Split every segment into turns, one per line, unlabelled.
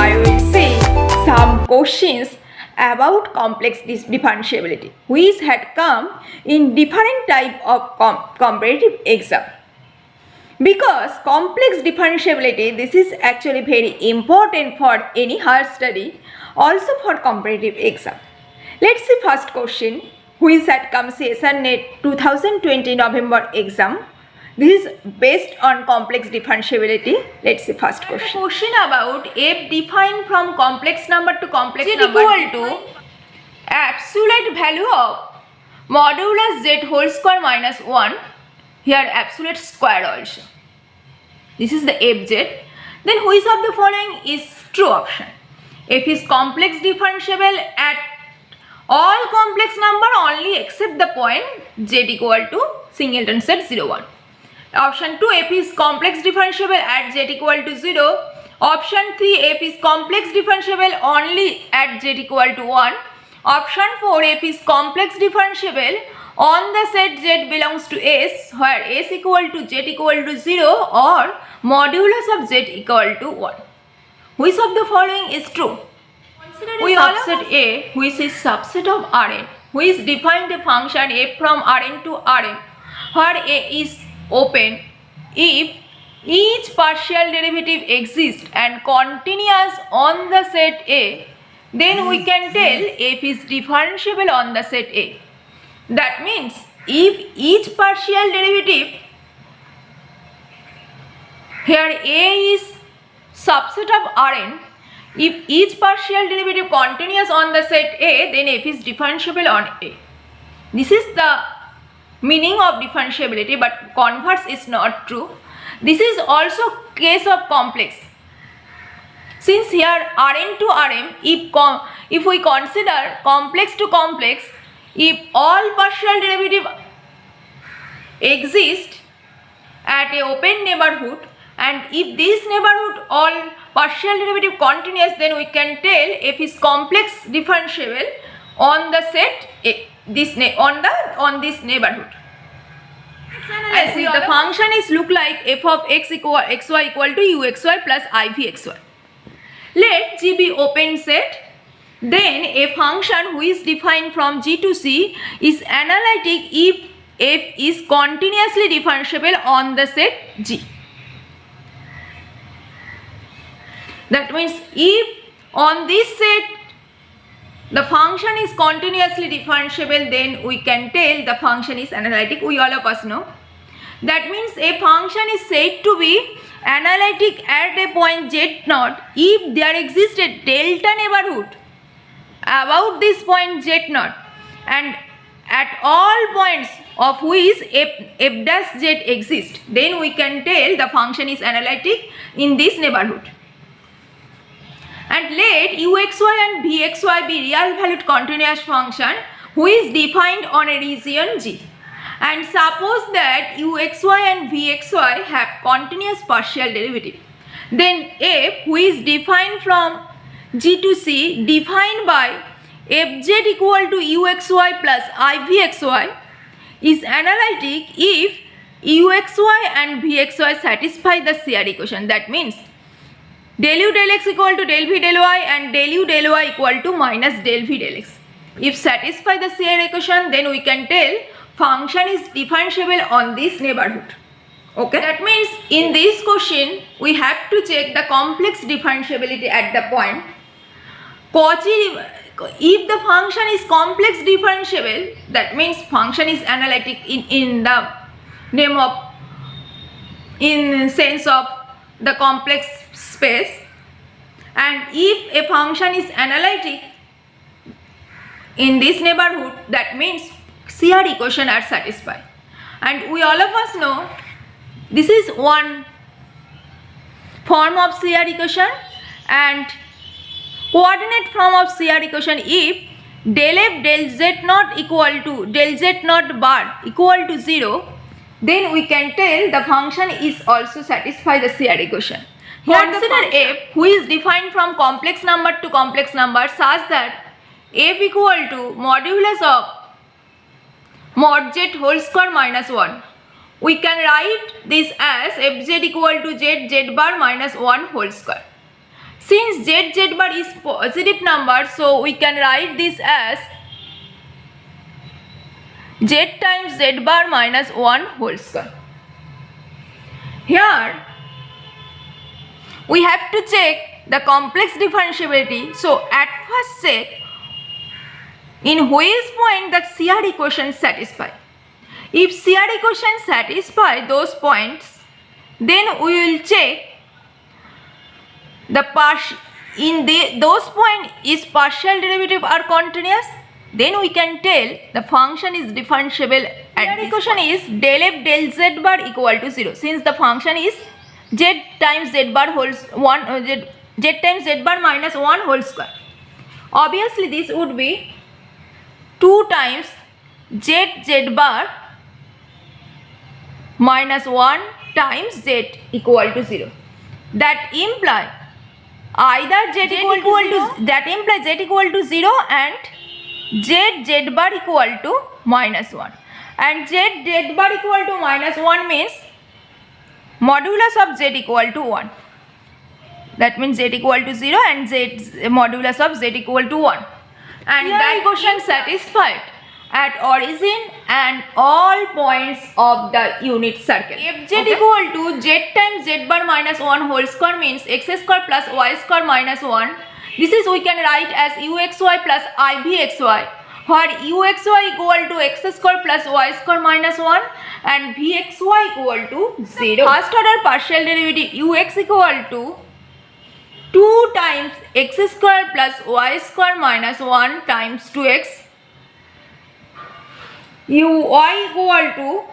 I will see some questions about complex differentiability which had come in different type of comparative exam. Because complex differentiability, this is actually very important for any higher study, also for comparative exam. Let's see first question which had come CSNet 2020 November exam. This is based on complex differentiability. Let's see first question. Question about f defined from complex number to complex number equal to absolute value of modulus z whole square minus 1. Here absolute square also. This is the fz. Then which of the following is true option? F is complex differentiable at all complex number only except the point z equal to singleton set 0, 1. Option 2, f is complex differentiable at z equal to 0. Option 3, f is complex differentiable only at z equal to 1. Option 4, f is complex differentiable on the set z belongs to S, where S equal to z equal to 0 or modulus of z equal to 1. Which of the following is true? We subset A, which is subset of Rn, which defines a function f from Rn to Rm, where A is open if each partial derivative exists and continuous on the set A, then we can tell f is differentiable on the set A. That means if each partial derivative, here A is subset of Rn, if each partial derivative continuous on the set A, then f is differentiable on A. This is the meaning of differentiability, but converse is not true. This is also case of complex. Since here Rn to Rm, if we consider complex to complex, if all partial derivative exist at a open neighborhood, and if this neighborhood all partial derivative continuous, then we can tell f is complex differentiable on the set A, on this neighborhood. As if the function is look like f of xy equal to uxy plus ivxy. Let G be open set. Then a function which is defined from G to C is analytic if f is continuously differentiable on the set G. That means if on this set the function is continuously differentiable, then we can tell the function is analytic. We all of us know. That means a function is said to be analytic at a point z0 if there exists a delta neighborhood about this point z0 and at all points of which f dash z exists, then we can tell the function is analytic in this neighborhood. And let uxy and vxy be real valued continuous function which is defined on a region G. And suppose that uxy and vxy have continuous partial derivative. Then f which is defined from G to C defined by fz equal to uxy plus ivxy is analytic if uxy and vxy satisfy the CR equation. That means del u del x equal to del v del y and del u del y equal to minus del v del x. If satisfy the CR equation, then we can tell function is differentiable on this neighborhood. Okay. That means in this question we have to check the complex differentiability at the point Cauchy. If the function is complex differentiable, that means function is analytic in the name of, in sense of the complex space, and if a function is analytic in this neighborhood, that means CR equation are satisfied. And we all of us know this is one form of CR equation, and coordinate form of CR equation if del f del z not equal to del z not bar equal to 0, then we can tell the function is also satisfy the CR equation. Consider f which is defined from complex number to complex number such that f equal to modulus of mod z whole square minus 1. We can write this as fz equal to z bar minus 1 whole square. Since z bar is positive number, so we can write this as z times z bar minus 1 whole square. Here we have to check the complex differentiability. So at first check in which point the CR equation satisfy. If CR equation satisfy those points, then we will check the those point is partial derivative are continuous, then we can tell the function is differentiable at this equation point. Is del f del z bar equal to 0. Since the function is z times z bar whole z times z bar minus 1 whole square. Obviously this would be 2 times z bar minus 1 times z equal to 0. That implies either z equal to that implies z equal to 0 and z bar equal to minus 1, and z bar equal to minus 1 means modulus of z equal to 1. That means z equal to 0 and modulus of z equal to 1, and that equation satisfied at origin and all points of the unit circle. If z equal to z times z bar minus 1 whole square means x square plus y square minus 1. This is we can write as uxy plus ivxy, where uxy equal to x square plus y square minus 1 and vxy equal to 0. First order partial derivative ux equal to 2 times x square plus y square minus 1 times 2x, uy equal to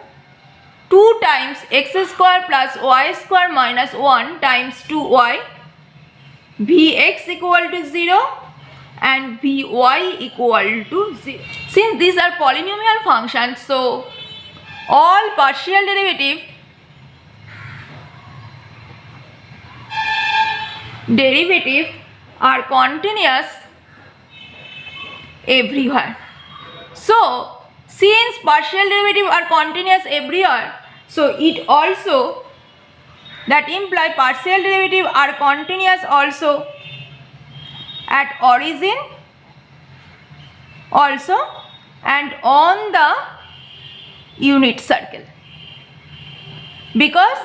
2 times x square plus y square minus 1 times 2y, vx equal to 0 and vy equal to 0. Since these are polynomial functions, so all partial derivative are continuous everywhere. So since partial derivative are continuous everywhere, so it also that imply partial derivative are continuous also at origin also and on the unit circle, because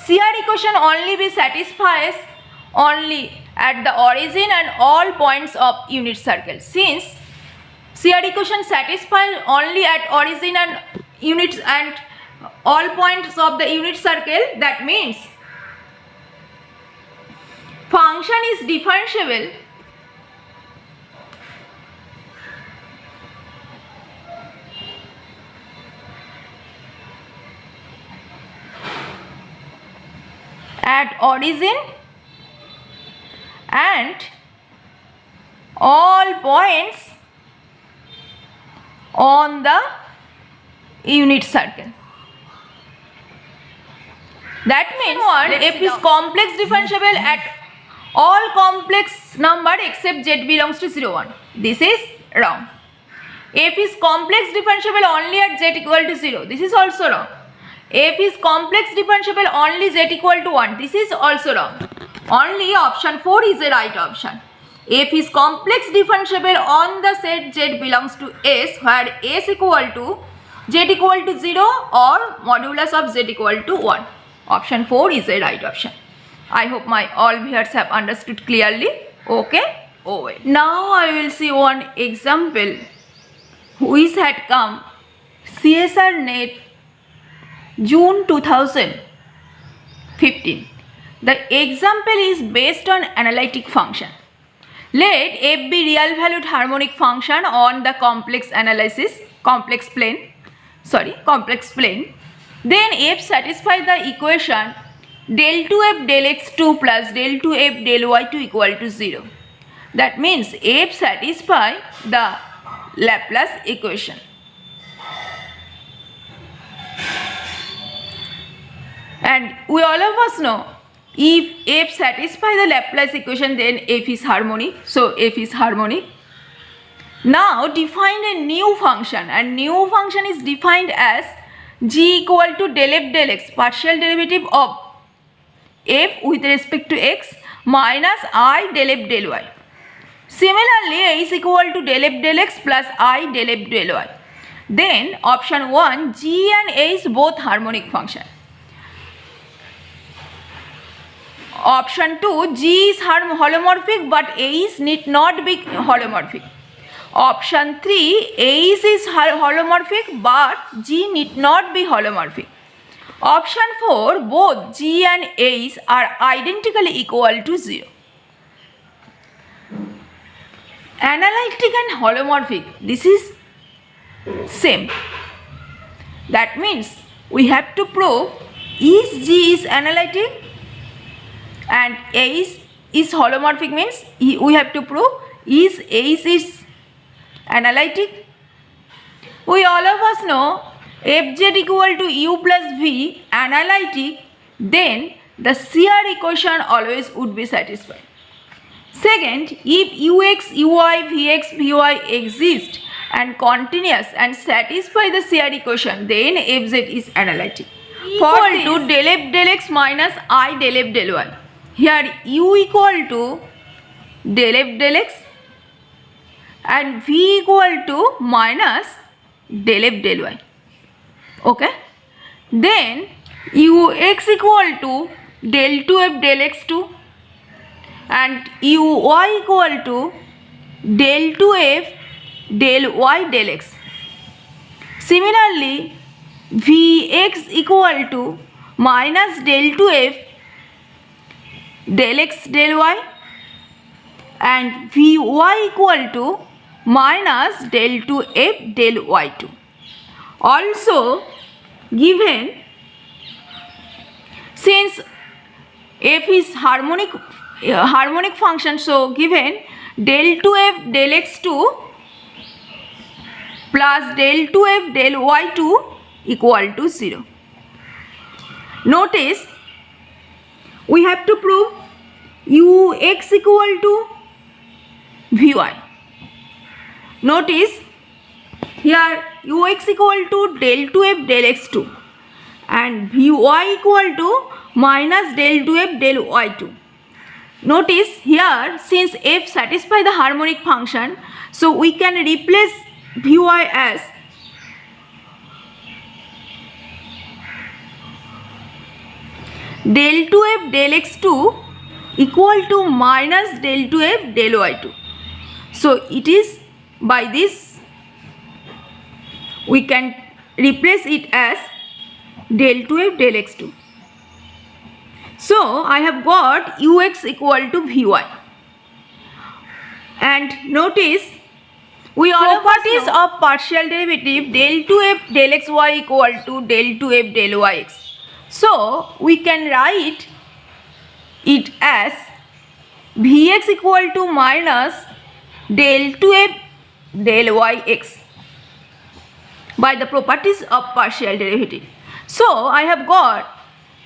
CR equation only be satisfies only at the origin and all points of unit circle. Since CR equation satisfies only at origin and units and all points of the unit circle, that means function is differentiable at origin and all points on the unit circle. That means what? F is complex differentiable at all complex number except z belongs to 0, 1. This is wrong. F is complex differentiable only at z equal to 0. This is also wrong. F is complex differentiable only z equal to 1. This is also wrong. Only option 4 is the right option. F is complex differentiable on the set z belongs to S, where S equal to z equal to 0 or modulus of z equal to 1. Option 4 is the right option. I hope my all viewers have understood clearly. Okay? Oh, now I will see one example which had come CSR net June 2015. The example is based on analytic function. Let f be real valued harmonic function on the complex plane. Then f satisfies the equation del 2f del x2 plus del 2f del y2 equal to 0. That means f satisfies the Laplace equation. And we all of us know, if f satisfies the Laplace equation, then f is harmonic. So f is harmonic. Now define a new function, and new function is defined as g equal to del f del x, partial derivative of f with respect to x minus I del f del y. Similarly, A is equal to del f del x plus I del f del y. Then option 1, G and A is both harmonic function. Option 2, G is holomorphic but A is need not be holomorphic. Option 3, A is holomorphic but G need not be holomorphic. Option 4, both G and A are identically equal to 0. Analytic and holomorphic, this is same. That means we have to prove is G is analytic and A is holomorphic, means we have to prove is A is analytic. We all of us know Fz equal to U plus V analytic, then the CR equation always would be satisfied. Second, if Ux, Uy, Vx, Vy exist and continuous and satisfy the CR equation, then Fz is analytic. For to del f del x minus I del f del y. Here U equal to del f del x and V equal to minus del f del y. Okay. Then Ux equal to del 2f del x2 and Uy equal to del 2f del y del x. Similarly, Vx equal to minus del 2f del x del y and Vy equal to minus del 2f del y2. Also given, since f is harmonic function, so given del 2f del x2 plus del 2f del y2 equal to 0. Notice we have to prove Ux equal to Vy. Notice here Ux equal to del 2f del x2 and Vy equal to minus del 2f del y2. Notice here, since f satisfy the harmonic function, so we can replace Vy as del 2f del x2 equal to minus del 2f del y2. So it is, by this we can replace it as del 2f del x2. So I have got Ux equal to Vy. And notice we all properties of partial derivative del 2f del xy equal to del 2f del yx. So we can write it as Vx equal to minus del 2f del yx by the properties of partial derivative. So I have got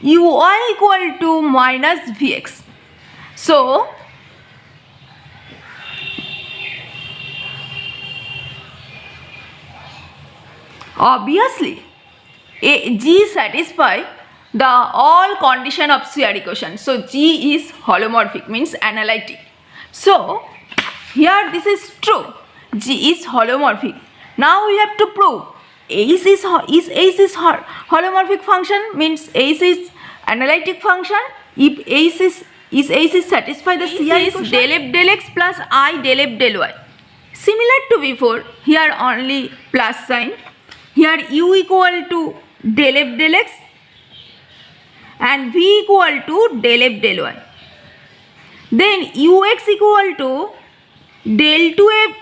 Uy equal to minus Vx. So obviously G satisfy the all condition of CR equation. So G is holomorphic, means analytic. So here this is true, G is holomorphic. Now we have to prove Ace is holomorphic function, means Ace is analytic function. If Ace is satisfy the CR equation, del f del x plus I del f del y. Similar to before, here only plus sign. Here U equal to del f del x and V equal to del f del y. Then Ux equal to del 2f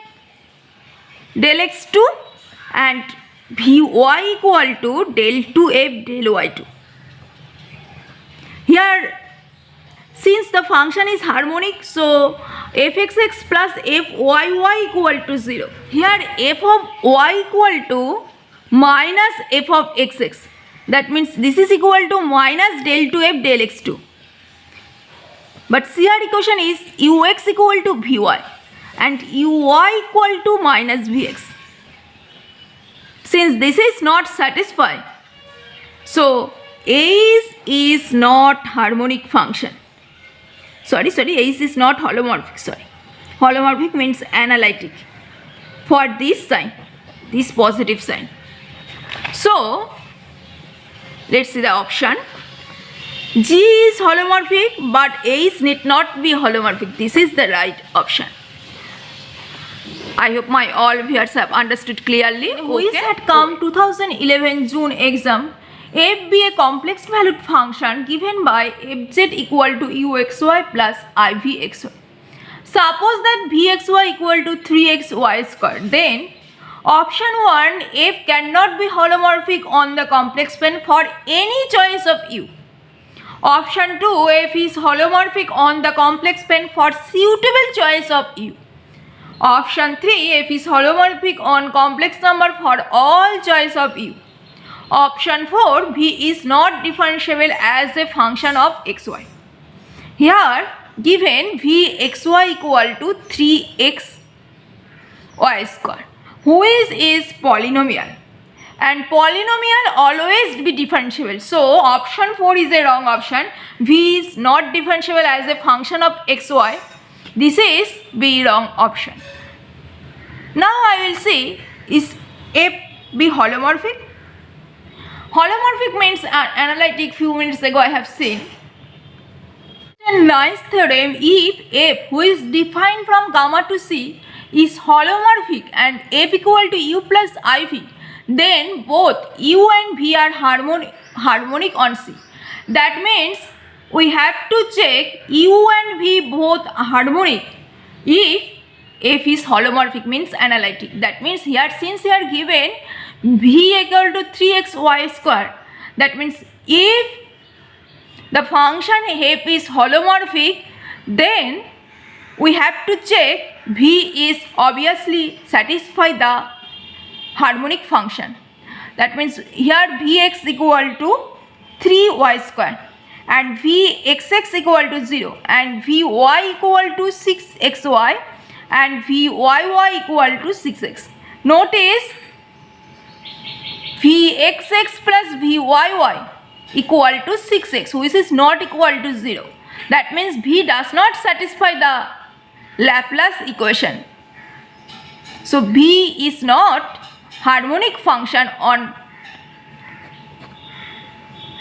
del x2 and Vy equal to del 2f del y2. Here, since the function is harmonic, so fxx plus fyy equal to 0. Here f of y equal to minus f of xx. That means this is equal to minus del 2f del x2. But CR equation is Ux equal to Vy and Uy equal to minus Vx. Since this is not satisfied, so A is not harmonic function. So H is not holomorphic, sorry. Holomorphic means analytic for this sign, this positive sign. So let's see the option. G is holomorphic but H need not be holomorphic. This is the right option. I hope my all viewers have understood clearly. Which had come 2011 June exam. F be a complex valued function given by fz equal to uxy plus ivxy. Suppose that vxy equal to 3xy square. Then option 1, f cannot be holomorphic on the complex plane for any choice of u. Option 2, f is holomorphic on the complex plane for suitable choice of u. Option 3, f is holomorphic on complex number for all choice of u. Option 4, v is not differentiable as a function of xy. Here given vxy equal to 3xy square, is polynomial, and polynomial always be differentiable. So option 4 is a wrong option. V is not differentiable as a function of xy. This is B wrong option. Now I will see, is f be holomorphic? Holomorphic means analytic. Few minutes ago I have seen. Nice theorem, if f, who is defined from gamma to c, is holomorphic and f equal to u plus iv, then both u and v are harmonic on c. That means we have to check u and v both harmonic if f is holomorphic, means analytic. That means here, since here given v equal to 3xy square, that means if the function f is holomorphic, then we have to check v is obviously satisfy the harmonic function. That means here vx equal to 3y square and vxx equal to 0 and vy equal to 6xy and vyy equal to 6x. Notice vxx plus vyy equal to 6x, which is not equal to 0. That means v does not satisfy the Laplace equation. So v is not harmonic function on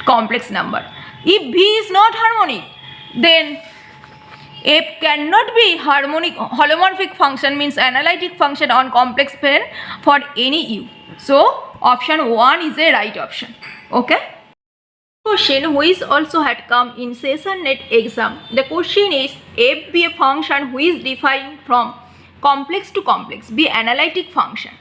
complex number. If v is not harmonic, then f cannot be holomorphic function, means analytic function on complex plane for any u. So option 1 is a right option. Okay. Question which also had come in session net exam. The question is, f be a function which is defined from complex to complex, be analytic function,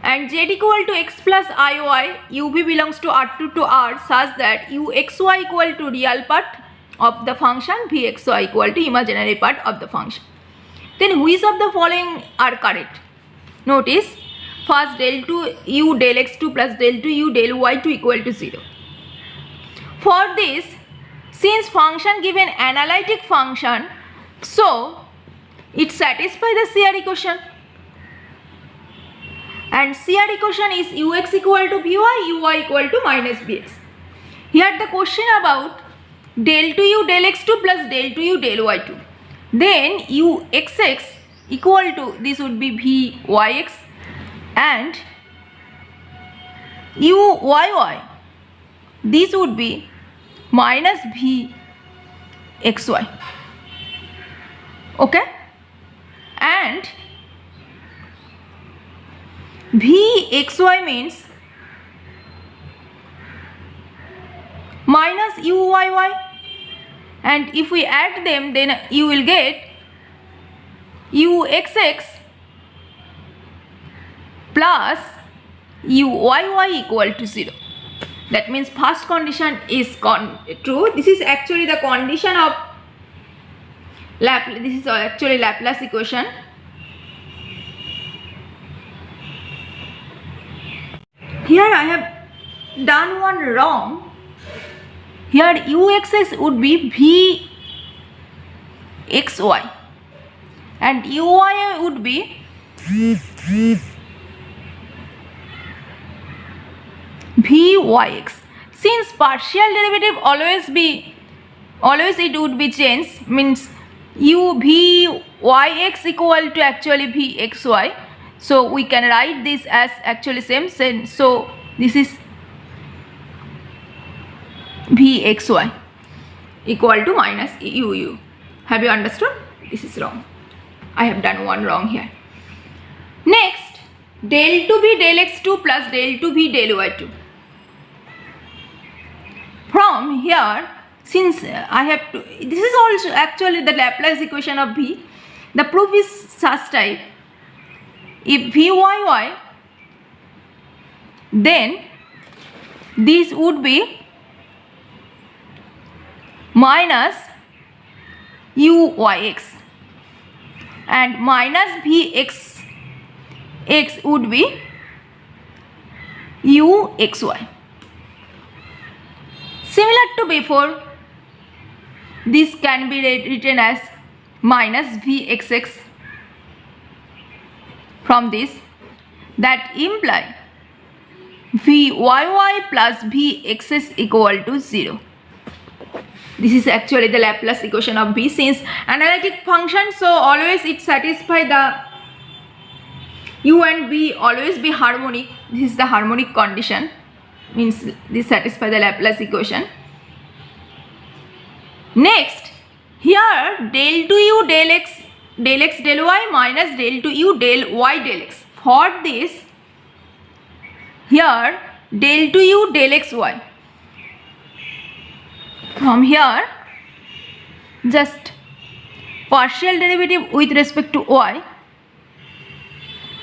and z equal to x plus iy, uv belongs to R2 to R such that uxy equal to real part of the function, vxy equal to imaginary part of the function. Then which of the following are correct? Notice, first del 2 u del x2 plus del 2 u del y2 equal to 0. For this, since function given analytic function, so it satisfies the CR equation, and CR equation is ux equal to vy, uy equal to minus bx. Here the question about del 2u del x2 plus del 2u del y2, then uxx equal to, this would be vyx, and uyy, this would be minus vxy. Okay, and vxy means minus uyy, and if we add them, then you will get uxx plus uyy equal to 0. That means first condition is true. This is actually the condition of Laplace. This is actually Laplace equation. Here I have done one wrong. Here uxx would be vxy and uy would be vyx. Since partial derivative always be always it would be changed, means u v yx equal to actually vxy. So we can write this as actually same. So this is vxy equal to minus uu. Have you understood? This is wrong. I have done one wrong here. Next, del 2v del x2 plus del 2v del y2. From here, since I have to, this is also actually the Laplace equation of v. The proof is such type. If vyy, then this would be minus uyx, and minus vx x would be uxy. Similar to before, this can be written as minus vxx from this, that imply vyy plus vxx equal to 0. This is actually the Laplace equation of v. Since analytic function, so always it satisfy the u and v always be harmonic. This is the harmonic condition, means this satisfy the Laplace equation. Next, here del 2u del x del y minus del 2u del y del x. For this, here del 2u del xy. From here, just partial derivative with respect to y,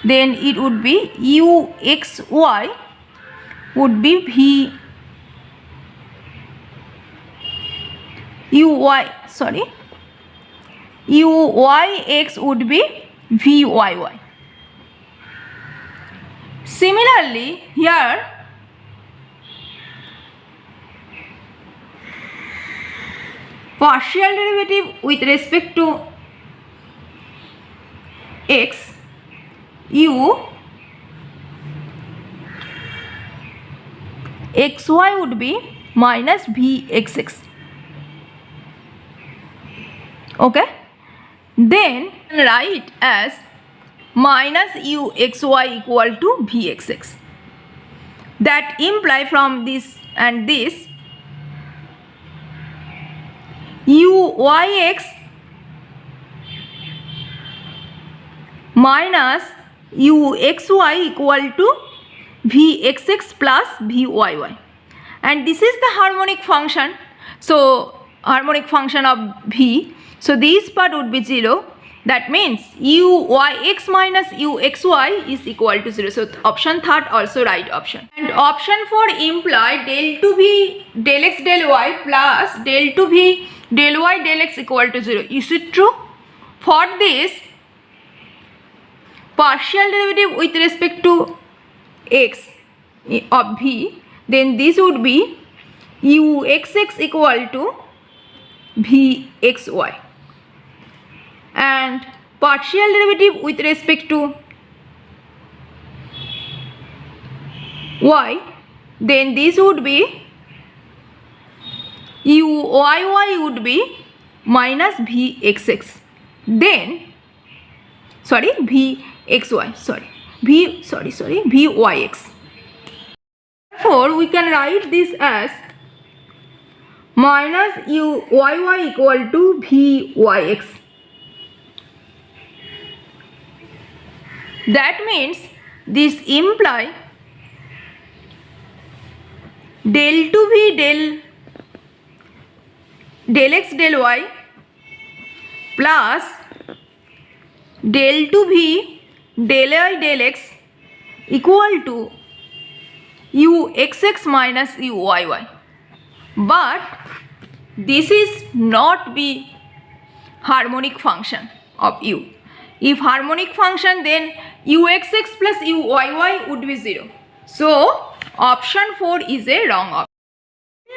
then it would be uxy would be uyx would be vyy. Similarly, here partial derivative with respect to x, xy would be minus vxx. Okay, then write as minus uxy equal to vxx. That imply from this and this, uyx minus uxy equal to vxx plus vyy, and this is the harmonic function. So harmonic function of v, so this part would be 0. That means uyx minus uxy is equal to 0. So option third also right option. And option 4 imply del 2v del x del y plus del 2v del y del x equal to 0. Is it true? For this, partial derivative with respect to x of v, then this would be uxx equal to vxy, and partial derivative with respect to y, then this would be uyy would be minus vxx, then vyx. Therefore we can write this as minus uyy equal to vyx. That means this imply del 2v del x del y plus del 2v del y del x equal to uxx minus uyy. But this is not be harmonic function of u. If harmonic function, then uxx plus uyy would be 0. So option 4 is a wrong option.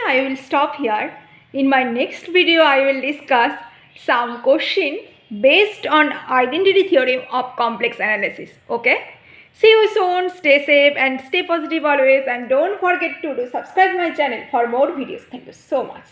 I will stop here. In my next video, I will discuss some question based on identity theorem of complex analysis. Okay? See you soon. Stay safe and stay positive always. And don't forget to subscribe my channel for more videos. Thank you so much.